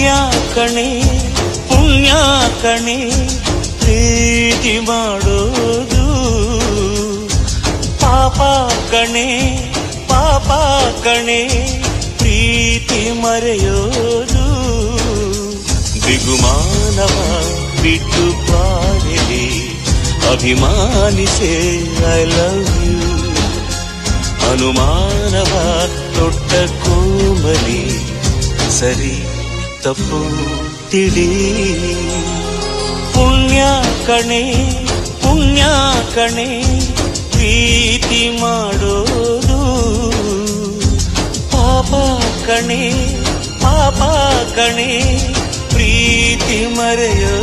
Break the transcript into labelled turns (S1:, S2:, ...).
S1: ಪುಣ್ಯ ಕಣೆ ಪುಣ್ಯ ಕಣೆ ಪ್ರೀತಿ ಮಾಡೋದು, ಪಾಪ ಕಣೆ ಪಾಪ ಕಣೆ ಪ್ರೀತಿ ಮರೆಯೋದು. ಬಿಗುಮಾನವ ಬಿಟ್ಟು ಬಾರಲಿ ಅಭಿಮಾನಿಸೆ ಐ ಲವ್ ಯು. ಅನುಮಾನವ ತೊಟ್ಟ ಕೋಮಲಿ ಸರಿ ತಪ್ಪು ತಿಳಿ. ಪುಣ್ಯ ಕಣೆ ಪುಣ್ಯ ಕಣೆ ಪ್ರೀತಿ ಮಾಡೋದು, ಪಾಪ ಕಣೆ ಪಾಪ ಕಣೆ ಪ್ರೀತಿ ಮರೆಯೋದು.